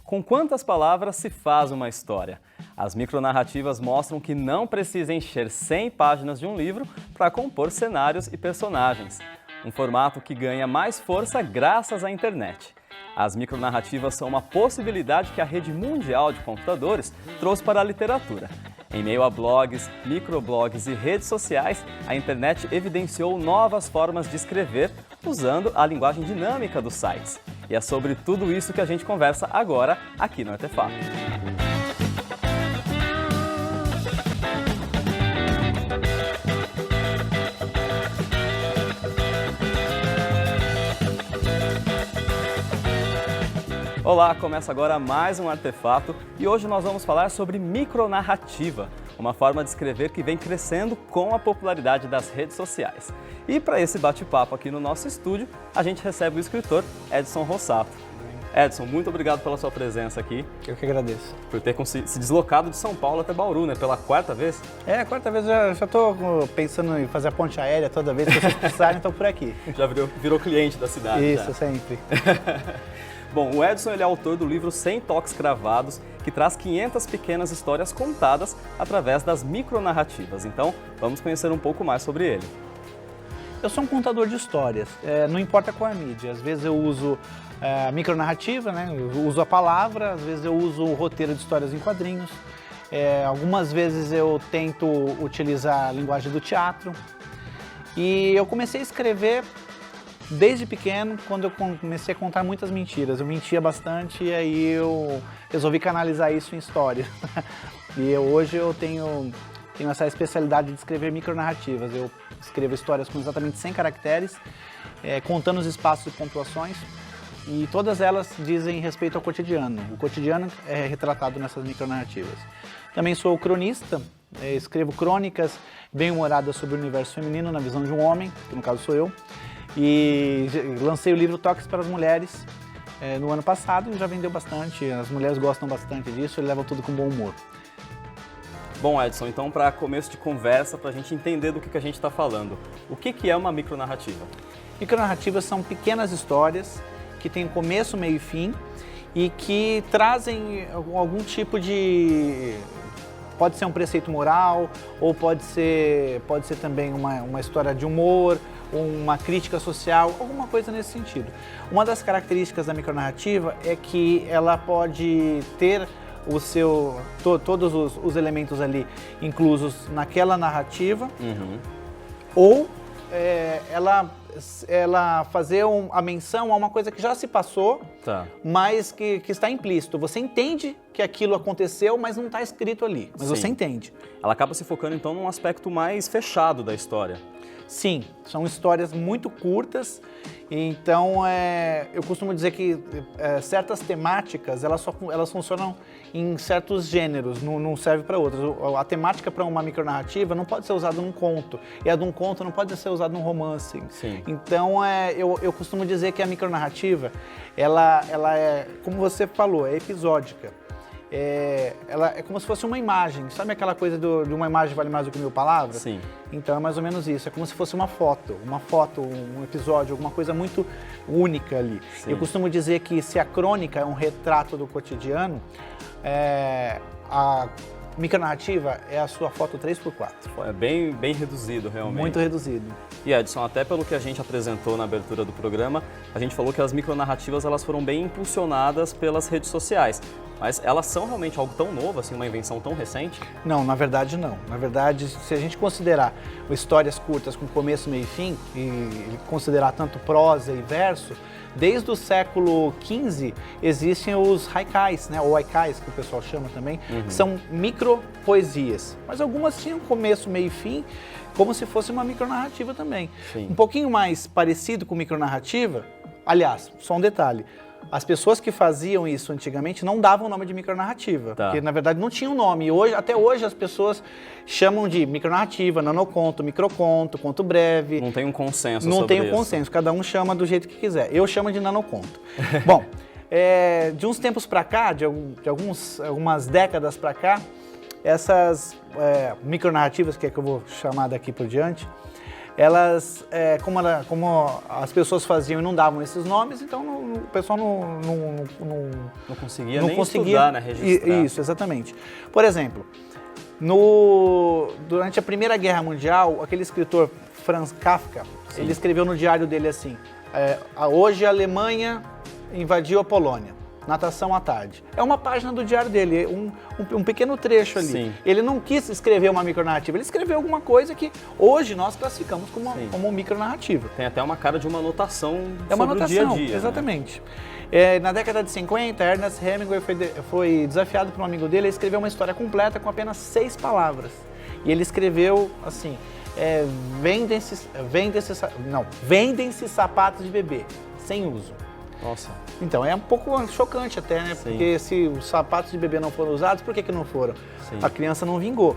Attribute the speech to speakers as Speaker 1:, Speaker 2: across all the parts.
Speaker 1: Com quantas palavras se faz uma história? As micronarrativas mostram que não precisa encher 100 páginas de um livro para compor cenários e personagens. Um formato que ganha mais força graças à internet. As micronarrativas são uma possibilidade que a rede mundial de computadores trouxe para a literatura. Em meio a blogs, microblogs e redes sociais, a internet evidenciou novas formas de escrever usando a linguagem dinâmica dos sites. E é sobre tudo isso que a gente conversa agora aqui no Artefato. Olá, começa agora mais um Artefato e hoje nós vamos falar sobre micronarrativa, uma forma de escrever que vem crescendo com a popularidade das redes sociais. E para esse bate-papo aqui no nosso estúdio, a gente recebe o escritor Edson Rossato. Edson, muito obrigado pela sua presença aqui.
Speaker 2: Eu que agradeço.
Speaker 1: Por ter se deslocado de São Paulo até Bauru, né? Pela quarta vez?
Speaker 2: É, a quarta vez já estou pensando em fazer a ponte aérea toda vez que vocês precisarem, estou por aqui.
Speaker 1: Já virou cliente da cidade.
Speaker 2: Isso,
Speaker 1: já.
Speaker 2: sempre.
Speaker 1: Bom, o Edson ele é autor do livro 100 Toques Cravados, que traz 500 pequenas histórias contadas através das micronarrativas. Então, vamos conhecer um pouco mais sobre ele.
Speaker 2: Eu sou um contador de histórias, não importa qual é a mídia. Às vezes eu uso a micronarrativa, né? Eu uso a palavra, às vezes eu uso o roteiro de histórias em quadrinhos. Algumas vezes eu tento utilizar a linguagem do teatro. E eu comecei a escrever desde pequeno, quando eu comecei a contar muitas mentiras. Eu mentia bastante e aí eu resolvi canalizar isso em história. E hoje eu tenho essa especialidade de escrever micronarrativas. Eu escrevo histórias com exatamente 100 caracteres, contando os espaços e pontuações, e todas elas dizem respeito ao cotidiano. O cotidiano é retratado nessas micronarrativas. Também sou cronista, escrevo crônicas bem-humoradas sobre o universo feminino na visão de um homem, que no caso sou eu. E lancei o livro Toques para as Mulheres no ano passado e já vendeu bastante, as mulheres gostam bastante disso e levam tudo com bom humor.
Speaker 1: Bom, Edson, então para começo de conversa, para a gente entender do que a gente está falando, o que é uma micronarrativa?
Speaker 2: Micronarrativas são pequenas histórias que têm começo, meio e fim e que trazem algum tipo de... Pode ser um preceito moral ou pode ser também uma história de humor, uma crítica social, alguma coisa nesse sentido. Uma das características da micronarrativa é que ela pode ter todos os elementos ali inclusos naquela narrativa, ou ela fazer a menção a uma coisa que já se passou, mas que está implícito. Você entende que aquilo aconteceu, mas não está escrito ali, mas
Speaker 1: Sim.
Speaker 2: Você entende.
Speaker 1: Ela acaba se focando então num aspecto mais fechado da história.
Speaker 2: Sim, são histórias muito curtas, então eu costumo dizer que certas temáticas elas funcionam em certos gêneros, não serve para outros. A temática para uma micronarrativa não pode ser usada num conto, e a de um conto não pode ser usada num romance.
Speaker 1: Sim.
Speaker 2: Então eu costumo dizer que a micronarrativa, ela é, como você falou, é episódica. Ela é como se fosse uma imagem, sabe aquela coisa de uma imagem vale mais do que 1000 palavras?
Speaker 1: Sim.
Speaker 2: Então é mais ou menos isso, é como se fosse uma foto, um episódio, alguma coisa muito única ali.
Speaker 1: Sim.
Speaker 2: Eu costumo dizer que se a crônica é um retrato do cotidiano, a micronarrativa é a sua foto 3x4.
Speaker 1: É bem reduzido, realmente.
Speaker 2: Muito reduzido.
Speaker 1: E Edson, até pelo que a gente apresentou na abertura do programa, a gente falou que as micronarrativas elas foram bem impulsionadas pelas redes sociais. Mas elas são realmente algo tão novo, assim, uma invenção tão recente?
Speaker 2: Não, na verdade não. Na verdade, se a gente considerar histórias curtas com começo, meio e fim, e considerar tanto prosa e verso, desde o século XV existem os haikais, né, ou haikais, que o pessoal chama também, que são micropoesias. Mas algumas tinham começo, meio e fim, como se fosse uma micronarrativa também.
Speaker 1: Sim.
Speaker 2: Um pouquinho mais parecido com micronarrativa, aliás, só um detalhe. As pessoas que faziam isso antigamente não davam o nome de micronarrativa, porque na verdade não tinha um nome. Até hoje as pessoas chamam de micronarrativa, nanoconto, microconto, conto breve.
Speaker 1: Não tem um consenso
Speaker 2: Não
Speaker 1: sobre
Speaker 2: tem um
Speaker 1: isso.
Speaker 2: consenso, cada um chama do jeito que quiser. Eu chamo de nanoconto. Bom, de uns tempos para cá, de algumas décadas para cá, essas micronarrativas, que é que eu vou chamar daqui por diante, elas, como as pessoas faziam e não davam esses nomes, então o pessoal
Speaker 1: não conseguia nem estudar, né, registrar.
Speaker 2: Isso, exatamente. Por exemplo, durante a Primeira Guerra Mundial, aquele escritor Franz Kafka, sim, ele escreveu no diário dele assim, hoje a Alemanha invadiu a Polônia. Natação à tarde. É uma página do diário dele, um pequeno trecho ali. Sim. Ele não quis escrever uma micronarrativa, ele escreveu alguma coisa que hoje nós classificamos como micronarrativa.
Speaker 1: Tem até uma cara de uma anotação sobre o dia a dia.
Speaker 2: Exatamente. Né? Na década de 50, Ernest Hemingway foi desafiado por um amigo dele a escrever uma história completa com apenas 6 palavras. E ele escreveu assim, vendem-se sapatos de bebê, sem uso.
Speaker 1: Nossa.
Speaker 2: Então, é um pouco chocante até, né? Sim. Porque se os sapatos de bebê não foram usados, por que não foram? Sim. A criança não vingou.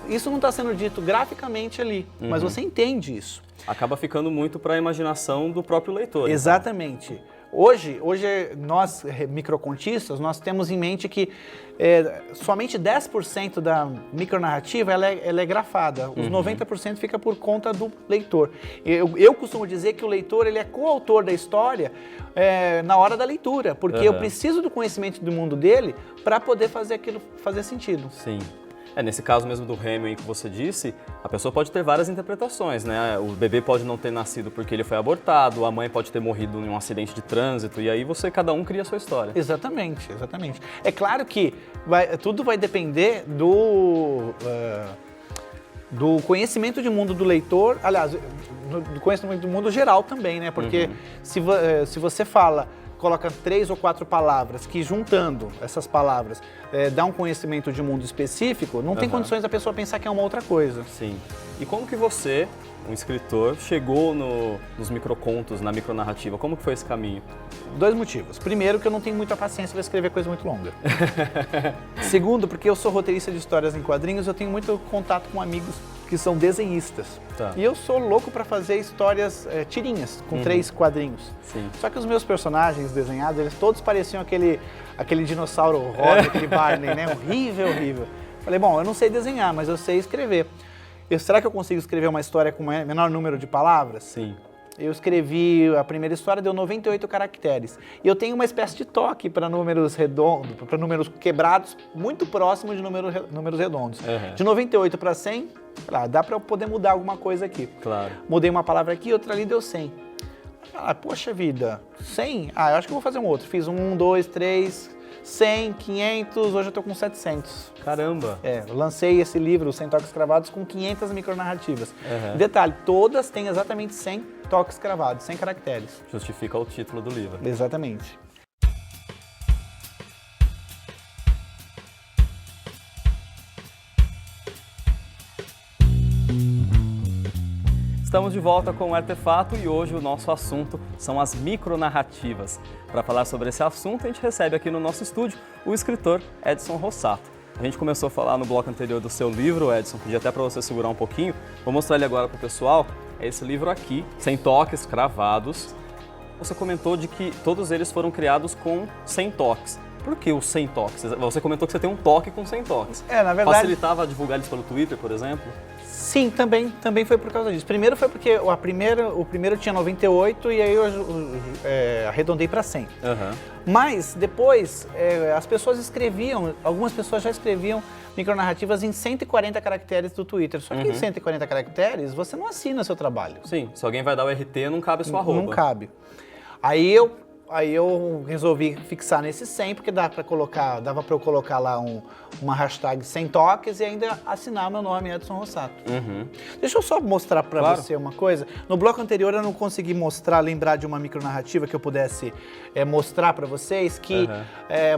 Speaker 2: Isso não está sendo dito graficamente ali, mas você entende isso.
Speaker 1: Acaba ficando muito para a imaginação do próprio leitor.
Speaker 2: Exatamente. Então. Hoje nós, microcontistas, nós temos em mente que somente 10% da micronarrativa ela é grafada, os 90% fica por conta do leitor. Eu costumo dizer que o leitor ele é coautor da história na hora da leitura, porque eu preciso do conhecimento do mundo dele para poder fazer aquilo fazer sentido.
Speaker 1: Sim. Nesse caso mesmo do Hemingway que você disse, a pessoa pode ter várias interpretações, né? O bebê pode não ter nascido porque ele foi abortado, a mãe pode ter morrido em um acidente de trânsito, e aí cada um cria a sua história.
Speaker 2: Exatamente, exatamente. É claro que tudo vai depender do conhecimento de mundo do leitor, aliás, do conhecimento do mundo geral também, né? Porque se você coloca 3 ou 4 palavras que, juntando essas palavras, dá um conhecimento de mundo específico, não tem condições da pessoa pensar que é uma outra coisa.
Speaker 1: Sim. E como que você, um escritor, chegou nos microcontos, na micronarrativa? Como que foi esse caminho?
Speaker 2: 2 motivos. Primeiro, que eu não tenho muita paciência para escrever coisa muito longa. Segundo, porque eu sou roteirista de histórias em quadrinhos, eu tenho muito contato com amigos que são desenhistas. Tá. E eu sou louco para fazer histórias tirinhas, com 3 quadrinhos. Sim. Só que os meus personagens desenhados, eles todos pareciam aquele dinossauro rosa, aquele Barney, né? Horrível, horrível. Falei, bom, eu não sei desenhar, mas eu sei escrever. Será que eu consigo escrever uma história com menor número de palavras?
Speaker 1: Sim.
Speaker 2: Eu escrevi, a primeira história deu 98 caracteres. E eu tenho uma espécie de toque para números redondos, para números quebrados, muito próximos de números redondos. De 98 para 100, dá para eu poder mudar alguma coisa aqui.
Speaker 1: Claro.
Speaker 2: Mudei uma palavra aqui, outra ali, deu 100. Poxa vida, 100? Eu acho que eu vou fazer um outro. Fiz 1, 2, 3, 100, 500, hoje eu tô com 700.
Speaker 1: Caramba!
Speaker 2: Eu lancei esse livro, 100 Toques Cravados, com 500 micronarrativas. Detalhe, todas têm exatamente 100 toques cravados, 100 caracteres.
Speaker 1: Justifica o título do livro.
Speaker 2: Exatamente.
Speaker 1: Estamos de volta com o Artefato e hoje o nosso assunto são as micronarrativas. Para falar sobre esse assunto, a gente recebe aqui no nosso estúdio o escritor Edson Rossato. A gente começou a falar no bloco anterior do seu livro, Edson, pedi até para você segurar um pouquinho. Vou mostrar ele agora para o pessoal. É esse livro aqui, 100 toques cravados. Você comentou de que todos eles foram criados com 100 toques. Por que os 100 toques? Você comentou que você tem um toque com 100 toques.
Speaker 2: Na verdade...
Speaker 1: Facilitava divulgar eles pelo Twitter, por exemplo?
Speaker 2: Sim, também foi por causa disso. Primeiro foi porque o primeiro tinha 98 e aí eu arredondei para 100. Mas depois as pessoas escreviam, algumas pessoas já escreviam micronarrativas em 140 caracteres do Twitter. Só que em 140 caracteres você não assina seu trabalho.
Speaker 1: Sim, se alguém vai dar o RT não cabe a sua arroba.
Speaker 2: Não cabe. Aí eu resolvi fixar nesse 100, porque dava para eu colocar lá uma hashtag 100 toques e ainda assinar meu nome, Edson Rossato. Deixa eu só mostrar para você uma coisa. No bloco anterior eu não consegui lembrar de uma micronarrativa que eu pudesse mostrar para vocês, que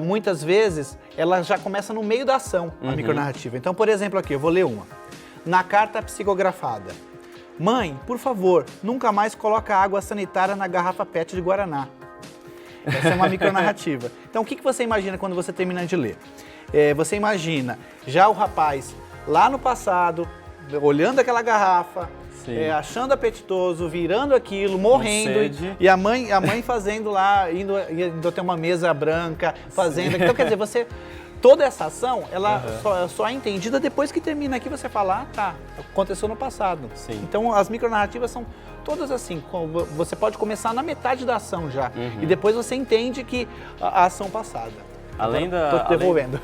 Speaker 2: muitas vezes ela já começa no meio da ação, a micronarrativa. Então, por exemplo, aqui, eu vou ler uma. Na carta psicografada. Mãe, por favor, nunca mais coloca água sanitária na garrafa PET de Guaraná. Essa é uma micronarrativa. Então, o que você imagina quando você termina de ler? Você imagina já o rapaz lá no passado, olhando aquela garrafa, achando apetitoso, virando aquilo, morrendo, e a mãe fazendo lá, indo até uma mesa branca, fazendo. Então, quer dizer, toda essa ação, ela só é entendida depois que termina aqui, você fala, tá, aconteceu no passado.
Speaker 1: Sim.
Speaker 2: Então as micronarrativas são todas assim, você pode começar na metade da ação já, e depois você entende que a ação passada.
Speaker 1: Além
Speaker 2: Tô te devolvendo.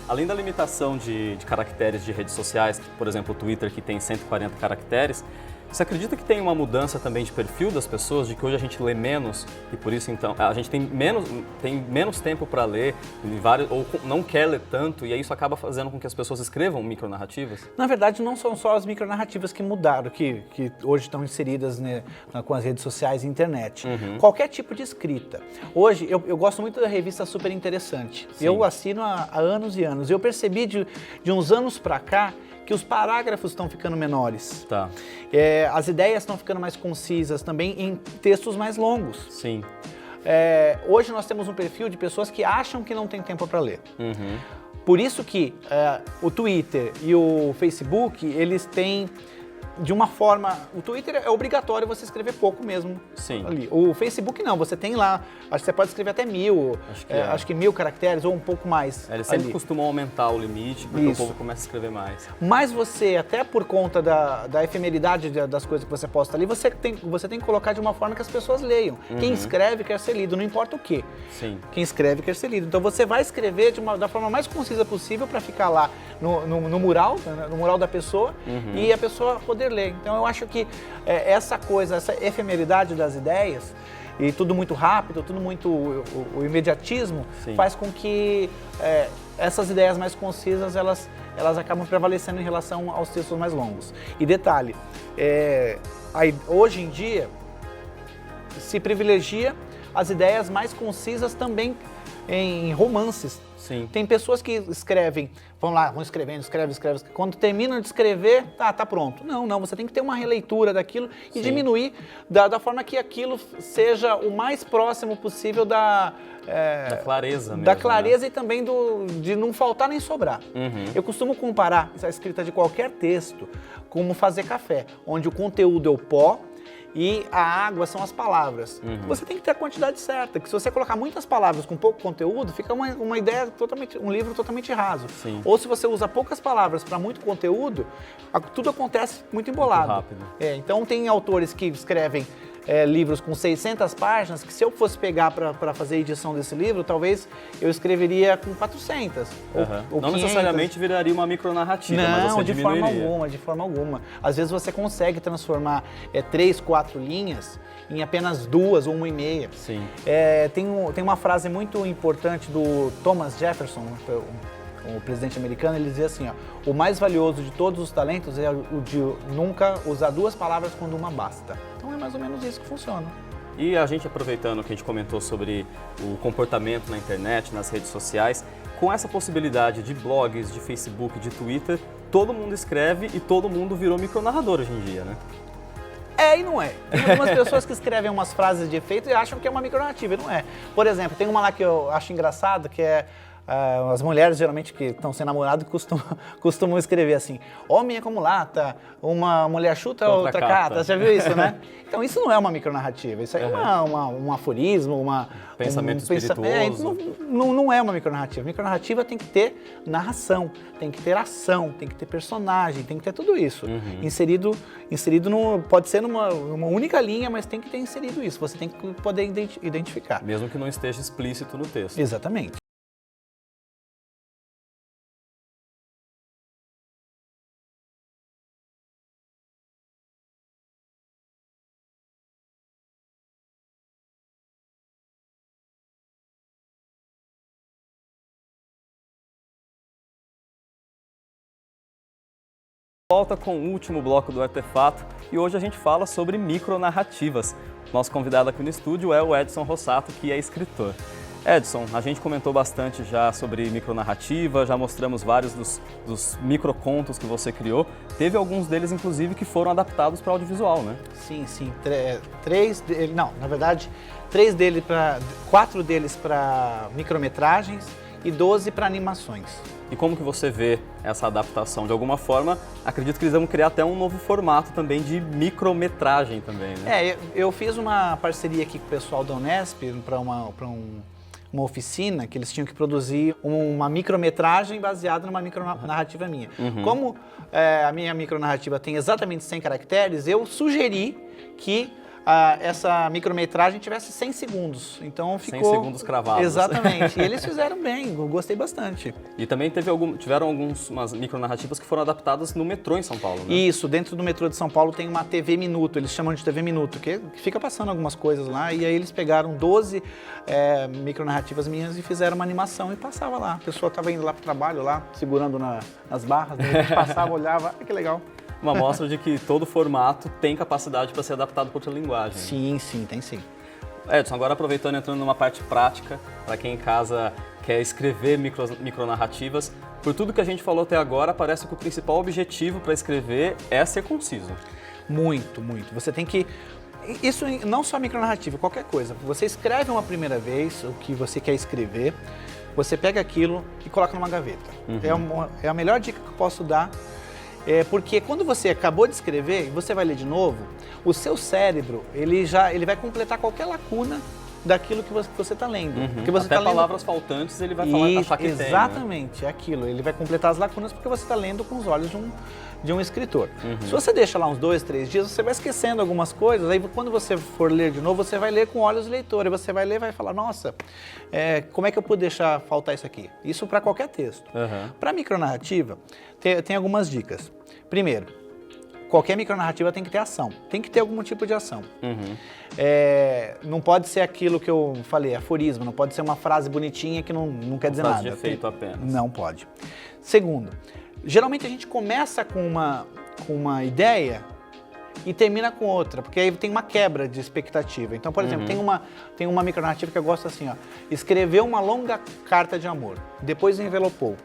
Speaker 1: Além da limitação de caracteres de redes sociais, por exemplo, o Twitter, que tem 140 caracteres, você acredita que tem uma mudança também de perfil das pessoas, de que hoje a gente lê menos e por isso então a gente tem menos tempo para ler, ou não quer ler tanto, e aí isso acaba fazendo com que as pessoas escrevam micronarrativas?
Speaker 2: Na verdade, não são só as micronarrativas que mudaram, que hoje estão inseridas, né, com as redes sociais e internet. Qualquer tipo de escrita. Hoje, eu gosto muito da revista Super Interessante.
Speaker 1: Sim.
Speaker 2: Eu assino há anos e anos. Eu percebi de uns anos para cá que os parágrafos estão ficando menores.
Speaker 1: Tá.
Speaker 2: As ideias estão ficando mais concisas também em textos mais longos.
Speaker 1: Sim.
Speaker 2: Hoje nós temos um perfil de pessoas que acham que não tem tempo para ler. Por isso que o Twitter e o Facebook, eles têm, de uma forma... O Twitter é obrigatório você escrever pouco mesmo.
Speaker 1: Sim.
Speaker 2: Ali. O Facebook não, você tem lá, acho que você pode escrever até 1000, acho que 1000 caracteres ou um pouco mais.
Speaker 1: Eles sempre
Speaker 2: ali.
Speaker 1: costumam aumentar o limite, porque
Speaker 2: Isso.
Speaker 1: o povo começa a escrever mais.
Speaker 2: Mas você, até por conta da efemeridade das coisas que você posta ali, você tem que colocar de uma forma que as pessoas leiam. Quem escreve quer ser lido, não importa o quê.
Speaker 1: Sim.
Speaker 2: Quem escreve quer ser lido. Então você vai escrever da forma mais concisa possível para ficar lá no mural, né, no mural da pessoa, e a pessoa poder ler. Então eu acho que essa efemeridade das ideias, e tudo muito rápido, tudo muito o imediatismo,
Speaker 1: Sim.
Speaker 2: faz com que essas ideias mais concisas, elas acabam prevalecendo em relação aos textos mais longos. E detalhe, hoje em dia se privilegia as ideias mais concisas também em romances.
Speaker 1: Sim.
Speaker 2: Tem pessoas que escrevem, vão escrevendo, escreve. Quando terminam de escrever, tá pronto. Não, você tem que ter uma releitura daquilo e
Speaker 1: Sim.
Speaker 2: diminuir da forma que aquilo seja o mais próximo possível da
Speaker 1: clareza mesmo.
Speaker 2: Da clareza, né? E também de não faltar nem sobrar. Eu costumo comparar a escrita de qualquer texto como fazer café, onde o conteúdo é o pó e a água são as palavras. Você tem que ter a quantidade certa, que se você colocar muitas palavras com pouco conteúdo, fica uma ideia um livro totalmente raso.
Speaker 1: Sim.
Speaker 2: Ou se você usa poucas palavras para muito conteúdo, tudo acontece muito embolado.
Speaker 1: Muito rápido.
Speaker 2: Então tem autores que escrevem livros com 600 páginas, que se eu fosse pegar para fazer a edição desse livro, talvez eu escreveria com 400 ou
Speaker 1: não
Speaker 2: 500.
Speaker 1: necessariamente viraria uma micronarrativa, mas
Speaker 2: Não,
Speaker 1: você
Speaker 2: de
Speaker 1: diminuiria.
Speaker 2: forma alguma. Às vezes você consegue transformar 3, 4 linhas em apenas 2 ou 1,5.
Speaker 1: Sim.
Speaker 2: Tem uma frase muito importante do Thomas Jefferson, o presidente americano. Ele dizia assim, o mais valioso de todos os talentos é o de nunca usar 2 palavras quando uma basta. Então é mais ou menos isso que funciona.
Speaker 1: E a gente, aproveitando que a gente comentou sobre o comportamento na internet, nas redes sociais, com essa possibilidade de blogs, de Facebook, de Twitter, todo mundo escreve e todo mundo virou micronarrador hoje em dia, né?
Speaker 2: E não é. Tem algumas pessoas que escrevem umas frases de efeito e acham que é uma micronarrativa, e não é. Por exemplo, tem uma lá que eu acho engraçado, que é as mulheres, geralmente, que estão sem namorado, costumam escrever assim: homem é como lata, uma mulher chuta, outra cata. Você já viu isso, né? Então isso não é uma micronarrativa, isso aí é um aforismo,
Speaker 1: pensamento espirituoso.
Speaker 2: Não é uma micronarrativa. Micronarrativa tem que ter narração, tem que ter ação, tem que ter personagem, tem que ter tudo isso. Inserido pode ser numa única linha, mas tem que ter inserido isso. Você tem que poder identificar.
Speaker 1: Mesmo que não esteja explícito no texto.
Speaker 2: Exatamente.
Speaker 1: Volta com o último bloco do Artefato e hoje a gente fala sobre micronarrativas. Nosso convidado aqui no estúdio é o Edson Rossato, que é escritor. Edson, a gente comentou bastante já sobre micronarrativa, já mostramos vários dos microcontos que você criou. Teve alguns deles, inclusive, que foram adaptados para audiovisual, né?
Speaker 2: Sim. 4 deles para micrometragens e 12 para animações.
Speaker 1: E como que você vê essa adaptação? De alguma forma, acredito que eles vão criar até um novo formato também de micrometragem também, né?
Speaker 2: Eu fiz uma parceria aqui com o pessoal da Unesp para uma oficina que eles tinham que produzir uma micrometragem baseada numa micronarrativa minha. Como a minha micronarrativa tem exatamente 100 caracteres, eu sugeri que essa micrometragem tivesse 100 segundos. Então ficou...
Speaker 1: 100 segundos cravados.
Speaker 2: Exatamente. E eles fizeram bem, eu gostei bastante.
Speaker 1: E também tiveram algumas micronarrativas que foram adaptadas no metrô em São Paulo, né?
Speaker 2: Isso, dentro do metrô de São Paulo tem uma TV Minuto, eles chamam de TV Minuto, que fica passando algumas coisas lá, e aí eles pegaram 12 micronarrativas minhas e fizeram uma animação e passava lá. A pessoa estava indo lá pro trabalho, lá, segurando nas barras, de repente passava, olhava, que legal.
Speaker 1: Uma mostra de que todo formato tem capacidade para ser adaptado para outra linguagem.
Speaker 2: Sim, tem sim.
Speaker 1: Edson, agora aproveitando e entrando numa parte prática, para quem em casa quer escrever micronarrativas, por tudo que a gente falou até agora, parece que o principal objetivo para escrever é ser conciso.
Speaker 2: Muito. Você tem que... Isso não só micronarrativa, qualquer coisa. Você escreve uma primeira vez o que você quer escrever, você pega aquilo e coloca numa gaveta. É a melhor dica que eu posso dar. Porque quando você acabou de escrever e você vai ler de novo, o seu cérebro ele vai completar qualquer lacuna daquilo que você está lendo. Porque você
Speaker 1: Até
Speaker 2: tá lendo...
Speaker 1: palavras faltantes ele vai achar que tem.
Speaker 2: Exatamente, é aquilo. Ele vai completar as lacunas porque você está lendo com os olhos de um escritor. Se você deixa lá uns 2, 3 dias, você vai esquecendo algumas coisas, aí quando você for ler de novo, você vai ler com olhos do leitor, e você vai ler e vai falar, nossa, como é que eu pude deixar faltar isso aqui? Isso para qualquer texto. Para micronarrativa, tem algumas dicas. Primeiro, qualquer micronarrativa tem que ter ação, tem que ter algum tipo de ação. Não pode ser aquilo que eu falei, aforismo, não pode ser uma frase bonitinha que não quer dizer nada.
Speaker 1: Frase de efeito apenas.
Speaker 2: Não pode. Segundo, geralmente a gente começa com uma ideia e termina com outra, porque aí tem uma quebra de expectativa. Então, por exemplo, tem uma micronarrativa que eu gosto assim, ó, escreveu uma longa carta de amor, depois envelopou,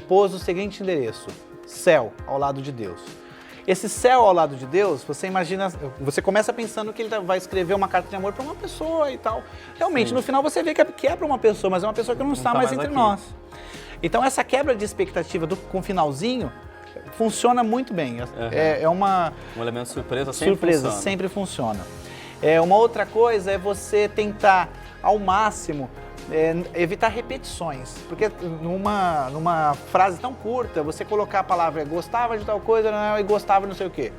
Speaker 2: pôs o seguinte endereço, céu ao lado de Deus. Esse céu ao lado de Deus, você imagina, você começa pensando que ele vai escrever uma carta de amor para uma pessoa e tal. Realmente, no final você vê que é para uma pessoa, mas é uma pessoa que não está mais entre nós. Então essa quebra de expectativa com o finalzinho funciona muito bem.
Speaker 1: Um elemento surpresa
Speaker 2: sempre funciona. Uma outra coisa é você tentar ao máximo evitar repetições, porque numa frase tão curta, você colocar a palavra gostava de tal coisa e gostava de não sei o quê.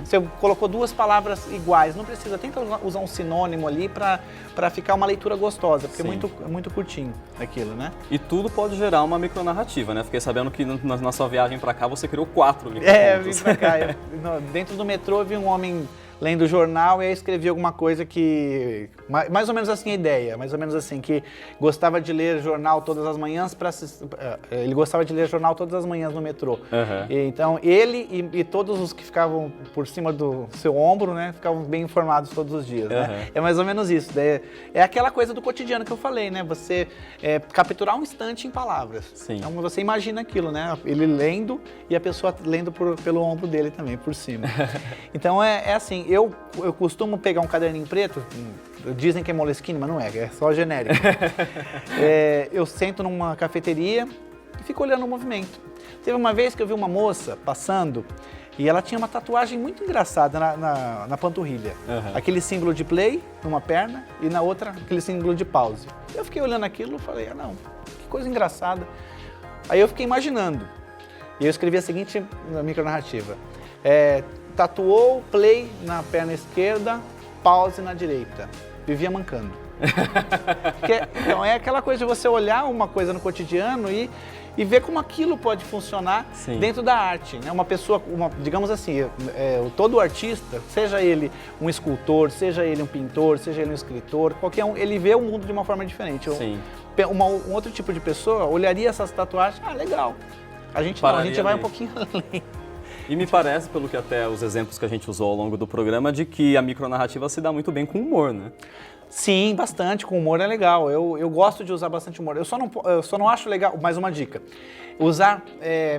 Speaker 2: Você colocou 2 palavras iguais, não precisa, tenta usar um sinônimo ali para ficar uma leitura gostosa, porque é muito curtinho aquilo, né?
Speaker 1: E tudo pode gerar uma micronarrativa, né? Fiquei sabendo que na sua viagem para cá você criou 4 microcontos.
Speaker 2: Vim para cá. Dentro do metrô eu vi um homem lendo o jornal e aí escrevi alguma coisa que... Mais ou menos assim a ideia, mais ou menos assim, que gostava de ler jornal todas as manhãs ele gostava de ler jornal todas as manhãs no metrô. Então ele e todos os que ficavam por cima do seu ombro, né, ficavam bem informados todos os dias, né? É mais ou menos isso. É aquela coisa do cotidiano que eu falei, né? Você capturar um instante em palavras. Então você imagina aquilo, né? Ele lendo e a pessoa lendo pelo ombro dele também, por cima. Então é assim, eu costumo pegar um caderninho preto, dizem que é Moleskine, mas não é só genérico. Eu sento numa cafeteria e fico olhando o movimento. Teve uma vez que eu vi uma moça passando e ela tinha uma tatuagem muito engraçada na panturrilha. Aquele símbolo de play numa perna e na outra aquele símbolo de pause. Eu fiquei olhando aquilo e falei, não, que coisa engraçada. Aí eu fiquei imaginando. E eu escrevi a seguinte micronarrativa. Tatuou play na perna esquerda, pause na direita. Vivia mancando. Então é aquela coisa de você olhar uma coisa no cotidiano e ver como aquilo pode funcionar dentro da arte, né? Uma pessoa, digamos assim, todo artista, seja ele um escultor, seja ele um pintor, seja ele um escritor, qualquer um, ele vê o mundo de uma forma diferente. Um outro tipo de pessoa olharia essas tatuagens, legal. A gente vai um pouquinho além.
Speaker 1: E me parece, pelo que até os exemplos que a gente usou ao longo do programa, de que a micronarrativa se dá muito bem com humor, né?
Speaker 2: Sim, bastante. Com humor é legal. Eu gosto de usar bastante humor. Eu só não acho legal, mais uma dica, usar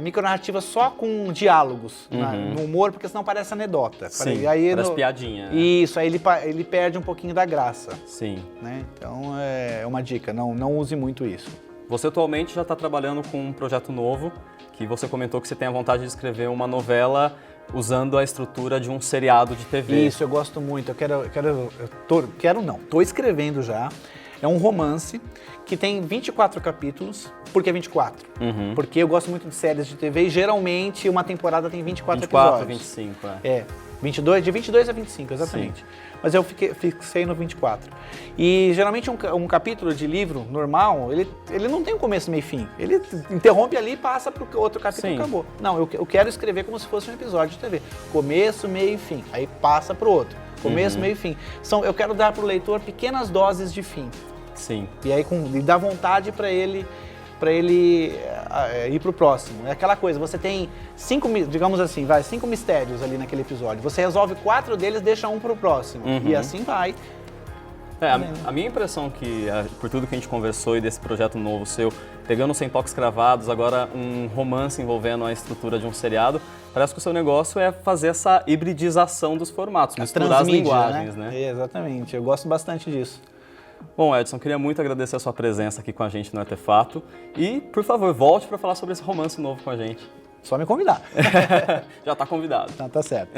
Speaker 2: micronarrativa só com diálogos no humor, porque senão parece anedota.
Speaker 1: Parece piadinha. Né?
Speaker 2: Isso, aí ele perde um pouquinho da graça.
Speaker 1: Né?
Speaker 2: Então é uma dica, não use muito isso.
Speaker 1: Você atualmente já está trabalhando com um projeto novo, que você comentou que você tem a vontade de escrever uma novela usando a estrutura de um seriado de TV.
Speaker 2: Isso, eu gosto muito. Estou escrevendo já. É um romance que tem 24 capítulos. Por que 24? Porque eu gosto muito de séries de TV e geralmente uma temporada tem 24 episódios.
Speaker 1: 25,
Speaker 2: É, 22, de 22 a 25, exatamente. Sim. Mas eu fixei no 24. E geralmente um capítulo de livro normal, ele não tem um começo, meio e fim. Ele interrompe ali e passa para o outro capítulo e acabou. Não, eu quero escrever como se fosse um episódio de TV. Começo, meio e fim. Aí passa para o outro. Começo, meio e fim. Eu quero dar para o leitor pequenas doses de fim.
Speaker 1: Sim.
Speaker 2: E aí e dar vontade para ele ir pro próximo. É aquela coisa, você tem 5 mistérios ali naquele episódio. Você resolve 4 deles, deixa um pro próximo. E assim vai.
Speaker 1: A minha impressão que, por tudo que a gente conversou e desse projeto novo seu, pegando 100 Toques Cravados, agora um romance envolvendo a estrutura de um seriado, parece que o seu negócio é fazer essa hibridização dos formatos, misturar as linguagens, né?
Speaker 2: Exatamente, eu gosto bastante disso.
Speaker 1: Bom, Edson, queria muito agradecer a sua presença aqui com a gente no Artefato e, por favor, volte para falar sobre esse romance novo com a gente.
Speaker 2: Só me convidar.
Speaker 1: Já está convidado.
Speaker 2: Então tá certo.